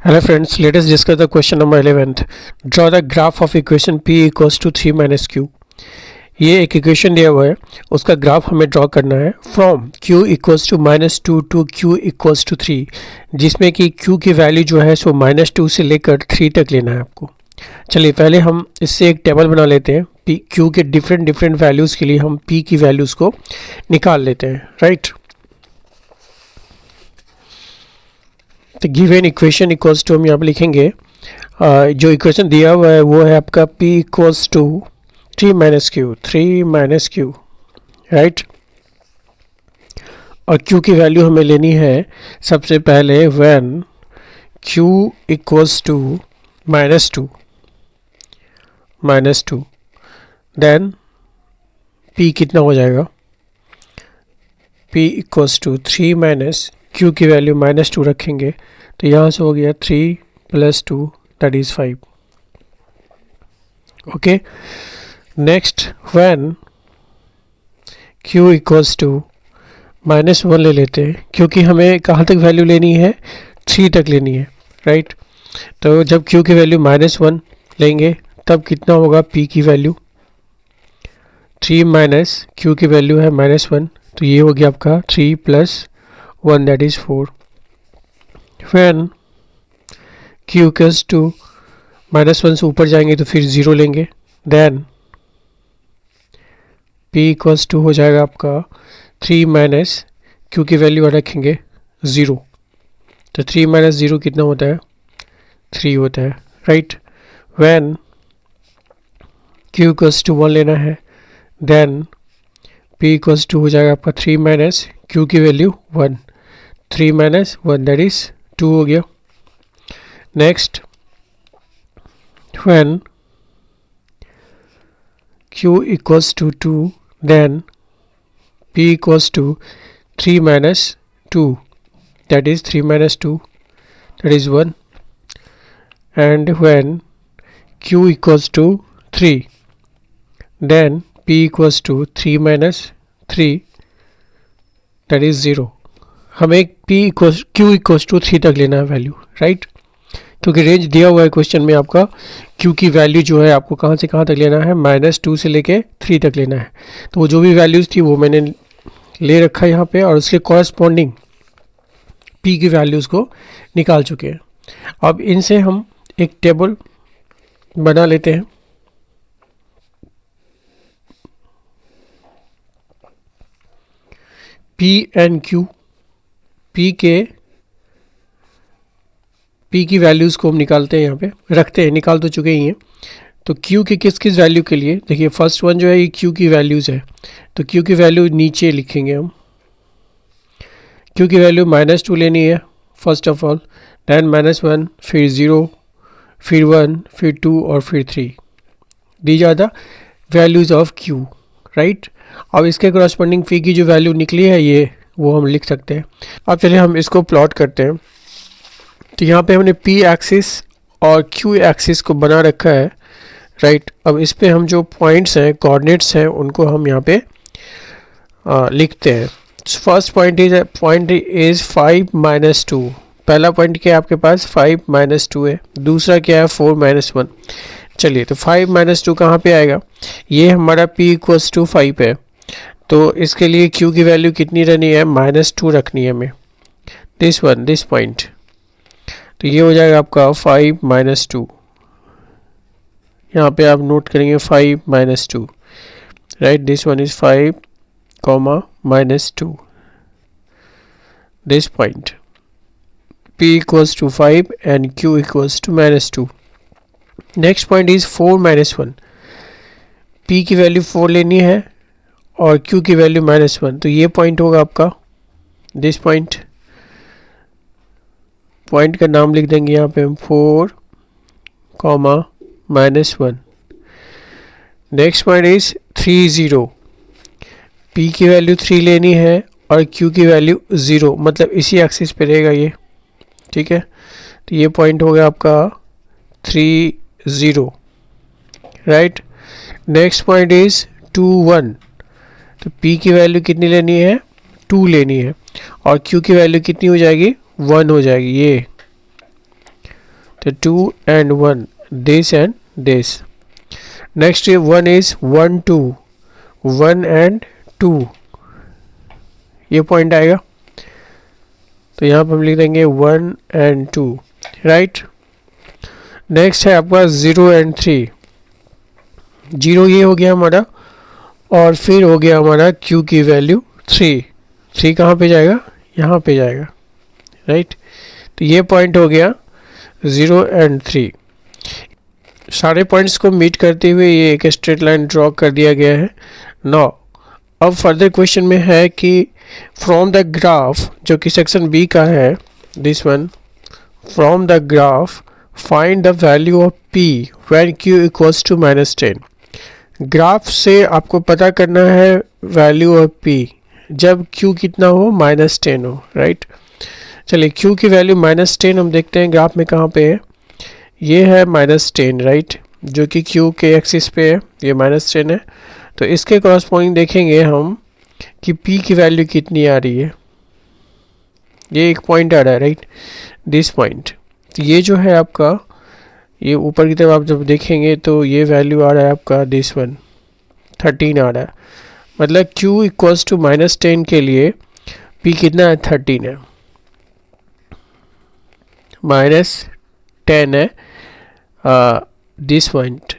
Hello friends, let us discuss the question number 11th. Draw the graph of equation p equals to 3 minus q. ये एक equation दिया हुआ है, उसका graph हमें ड्रॉ करना है from q equals to -2 to q equals to 3, जिसमें कि q की वैल्यू जो है सो -2 से लेकर 3 तक लेना है आपको। चलिए पहले हम इससे एक टेबल बना लेते हैं। q के डिफरेंट वैल्यूज़ के लिए हम p की वैल्यूज़ को निकाल लेते हैं, राइट। तो गिवन इक्वेशन इक्वल्स टू हम यहाँ पे लिखेंगे, जो इक्वेशन दिया हुआ है वो है आपका p equals to 3 minus q, right. और q की वैल्यू हमें लेनी है सबसे पहले when q equals to -2, then p कितना हो जाएगा, p equals to 3 minus q की वैल्यू -2 रखेंगे तो यहाँ से हो गया 3 + 2 that is 5। Okay, next when q equals to -1 ले लेते हैं, क्योंकि हमें कहाँ तक वैल्यू लेनी है, 3 तक लेनी है, राइट। तो जब q की वैल्यू -1 लेंगे तब कितना होगा p की वैल्यू, 3 माइनस q की वैल्यू है -1, तो ये हो गया आपका 3 + 1 that is 4। When q equals to -1 से ऊपर जाएंगे तो फिर 0 लेंगे, देन p इक्वल्स टू हो जाएगा आपका 3 माइनस q की वैल्यू रखेंगे 0, तो 3 माइनस 0 कितना होता है, 3 होता है, right. When q equals to 1 लेना है, देन p इक्वल्स टू हो जाएगा आपका 3 माइनस q की वैल्यू 1, 3 माइनस 1 दैट इज़ 2 हो गया। Next when q equals to 2, then p equals to 3 minus 2 that is 3 minus 2 that is 1, and when q equals to 3, then p equals to 3 minus 3 that is 0। हमें q equals to 3 तक लेना है value, right, क्योंकि range दिया हुआ है question में आपका q की वैल्यू जो है आपको कहाँ से कहाँ तक लेना है, -2 से लेके 3 तक लेना है। तो जो भी वैल्यूज़ थी वो मैंने ले रखा है यहाँ पे, और उसके कॉरस्पॉन्डिंग p की वैल्यूज़ को निकाल चुके हैं। अब इनसे हम एक टेबल बना लेते हैं। p एंड q, p की वैल्यूज़ को हम निकालते हैं, यहाँ पे रखते हैं, निकाल तो चुके ही हैं। तो q की किस वैल्यू के लिए, देखिए फर्स्ट वन जो है ये q की वैल्यूज़ है, तो q की वैल्यू नीचे लिखेंगे हम। q की वैल्यू -2 लेनी है फर्स्ट ऑफ ऑल, देन -1, फिर 0, फिर 1, फिर 2 और फिर 3। These are the values of q, right. अब इसके करस्पॉन्डिंग p की जो वैल्यू निकली है ये वो हम लिख सकते हैं। अब चलिए हम इसको प्लॉट करते हैं। तो यहाँ पे हमने p एक्सिस और q एक्सिस को बना रखा है, राइट। अब इस पे हम जो पॉइंट्स हैं, कोऑर्डिनेट्स हैं, उनको हम यहाँ पे लिखते हैं। First point is 5 - 2। पहला पॉइंट क्या है आपके पास, 5 - 2 है। दूसरा क्या है, 4 - 1। चलिए तो 5 - 2 कहाँ पे आएगा, ये हमारा p इक्वल्स टू 5 है, तो इसके लिए q की वैल्यू कितनी रहनी है, -2 रखनी है हमें, दिस पॉइंट। तो ये हो जाएगा आपका 5 - 2, यहाँ पे आप नोट करेंगे 5 - 2, right. This one is 5, -2, this point. p equals to 5 and q equals to -2। Next point is 4 - 1। p की वैल्यू 4 लेनी है और q की वैल्यू -1, तो ये पॉइंट होगा आपका, दिस पॉइंट। पॉइंट का नाम लिख देंगे यहाँ पे हम 4, -1। Next point is 3, 0। p की वैल्यू 3 लेनी है और q की वैल्यू 0, मतलब इसी एक्सिस पे रहेगा ये, ठीक है। तो ये पॉइंट हो गया आपका 3, 0, राइट। Next point is 2, 1। तो p की वैल्यू कितनी लेनी है, 2 लेनी है, और q की वैल्यू कितनी हो जाएगी, 1 हो जाएगी ये, तो 2 and 1, this and this. Next 1 is 1 2, 1 and 2, ये पॉइंट आएगा। तो यहाँ पर हम लिख देंगे 1 and 2, राइट। नेक्स्ट है आपका 0 and 3, 0 ये हो गया हमारा, और फिर हो गया हमारा Q की वैल्यू 3, 3 कहाँ पे जाएगा, यहाँ पे जाएगा, राइट। तो ये पॉइंट हो गया 0 and 3। सारे पॉइंट्स को मीट करते हुए ये एक स्ट्रेट लाइन ड्रॉ कर दिया गया है। नाउ अब फर्दर क्वेश्चन में है कि फ्रॉम द ग्राफ, जो कि सेक्शन बी का है, this one, from the graph find the value of P when q equals to -10। Graph से आपको पता करना है वैल्यू ऑफ p जब q कितना हो, -10 हो, राइट। चलिए q की वैल्यू -10 हम देखते हैं ग्राफ में कहाँ पे है। ये है -10, राइट, जो कि q के एक्सिस पे है, ये -10 है। तो इसके कॉरस्पॉन्डिंग देखेंगे हम कि p की वैल्यू कितनी आ रही है। ये एक पॉइंट आ रहा है, राइट, दिस पॉइंट। तो ये जो है आपका, ये ऊपर की तरफ आप जब देखेंगे तो ये वैल्यू आ रहा है आपका, दिस वन 13 आ रहा है। मतलब q इक्वल्स टू -10 के लिए p कितना है, 13 है, -10 है दिस पॉइंट।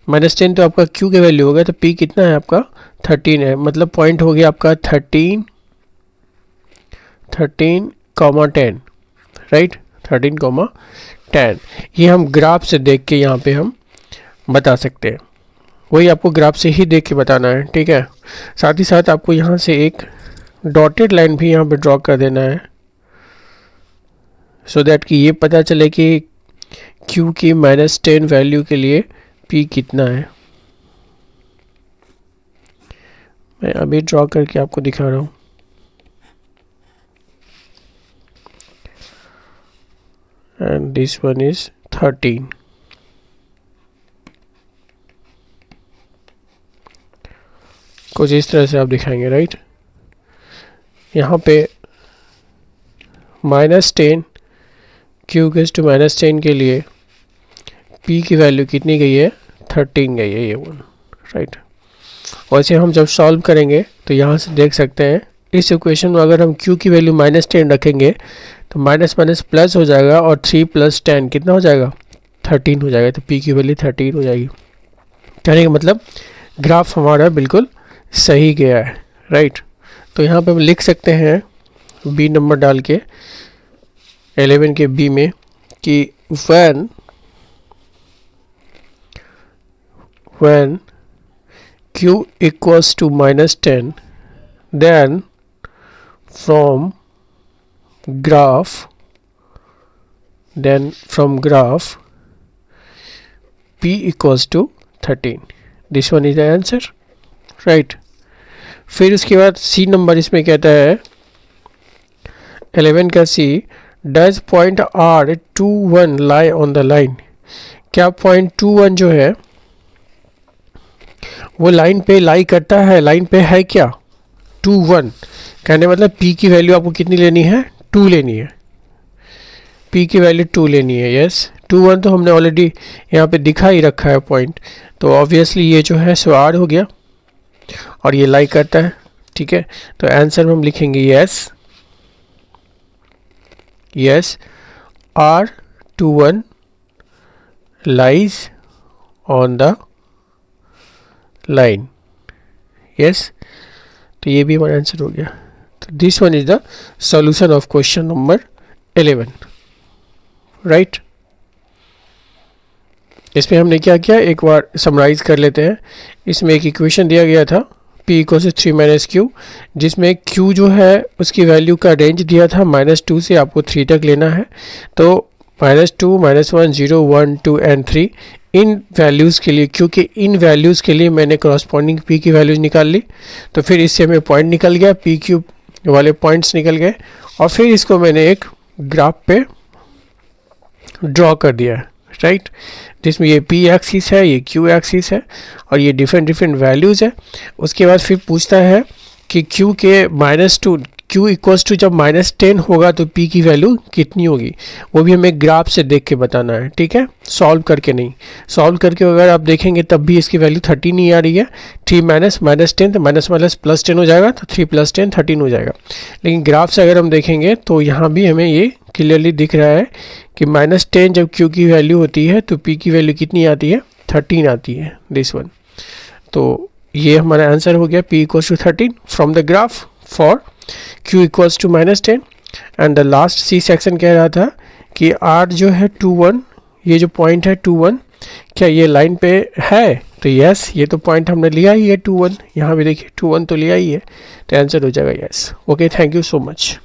-10 तो आपका q की वैल्यू होगा, तो p कितना है आपका, 13 है। मतलब पॉइंट हो गया आपका 13, 10, राइट, 13, 10। ये हम ग्राफ से देख के यहाँ पे हम बता सकते हैं, वही आपको ग्राफ से ही देख के बताना है, ठीक है। साथ ही साथ आपको यहाँ से एक डॉटेड लाइन भी यहाँ पे ड्रॉ कर देना है, सो दैट कि ये पता चले कि q की -10 वैल्यू के लिए p कितना है। मैं अभी ड्रॉ करके आपको दिखा रहा हूँ। And this one is 13। कुछ इस तरह से आप दिखाएंगे, राइट। यहाँ पे -10, q इक्वल्स टू -10 के लिए p की वैल्यू कितनी गई है, 13 गई है, ये वन, राइट। वैसे हम जब सॉल्व करेंगे तो यहाँ से देख सकते हैं इस इक्वेशन में अगर हम q की वैल्यू -10 रखेंगे तो माइनस माइनस प्लस हो जाएगा, और 3 + 10 कितना हो जाएगा, 13 हो जाएगा। तो p की वैल्यू 13 हो जाएगी। कहने का मतलब ग्राफ हमारा बिल्कुल सही गया है, राइट। तो यहाँ पे हम लिख सकते हैं b नंबर डाल के 11 के b में कि when q equals to -10, then from graph p equals to 13। This one is the answer, right। फिर उसके बाद सी नंबर इसमें कहता है 11 का see, does point R21 lie on the line. क्या पॉइंट 21 जो है वो लाइन पे लाई करता है, लाइन पे है क्या, 21। कहने मतलब p की वैल्यू आपको कितनी लेनी है, 2 लेनी है, p की वैल्यू 2 लेनी है। यस, 21 तो हमने ऑलरेडी यहाँ पे दिखा ही रखा है पॉइंट, तो ऑब्वियसली ये जो है सो R हो गया, और ये लाई करता है, ठीक है। तो आंसर में हम लिखेंगे yes R21 lies on the line. Yes, तो ये भी हमारा आंसर हो गया। तो this one is the solution of question number 11, right. इसमें हमने क्या किया, एक बार समराइज कर लेते हैं। इसमें एक इक्वेशन दिया गया था p = 3 - q, जिसमें q जो है उसकी वैल्यू का रेंज दिया था -2 से आपको 3 तक लेना है। तो -2, -1, 0, 1, 2 एंड 3 इन वैल्यूज़ के लिए, क्योंकि इन वैल्यूज़ के लिए मैंने कॉरस्पॉन्डिंग p की वैल्यूज निकाल ली, तो फिर इससे हमें पॉइंट निकल गया, pq वाले पॉइंट्स निकल गए, और फिर इसको मैंने एक ग्राफ पे ड्रॉ कर दिया, राइट, जिसमें ये p एक्सिस है, ये q एक्सिस है, और ये डिफरेंट वैल्यूज़ है। उसके बाद फिर पूछता है कि q के -2, Q इक्वल्स टू जब -10 होगा तो P की वैल्यू कितनी होगी, वो भी हमें ग्राफ से देख के बताना है, ठीक है, सॉल्व करके नहीं। सॉल्व करके अगर आप देखेंगे तब भी इसकी वैल्यू 13 ही आ रही है। 3 -10 तो माइनस प्लस 10 हो जाएगा, तो 3 + 10 13 हो जाएगा। लेकिन ग्राफ से अगर हम देखेंगे तो यहाँ भी हमें ये क्लियरली दिख रहा है कि -10 जब Q की वैल्यू होती है तो P की वैल्यू कितनी आती है, 13 आती है, दिस वन। तो ये हमारा आंसर हो गया P equals to 13 from the graph for Q equals to -10। And the last C section कह रहा था कि R जो है 2 1, ये जो पॉइंट है 2 1, क्या ये लाइन पे है, तो यस, ये तो पॉइंट हमने लिया ही है 2 1, यहाँ भी देखिए 2 1 तो लिया ही है, तो आंसर हो जाएगा yes. Okay, thank you so much.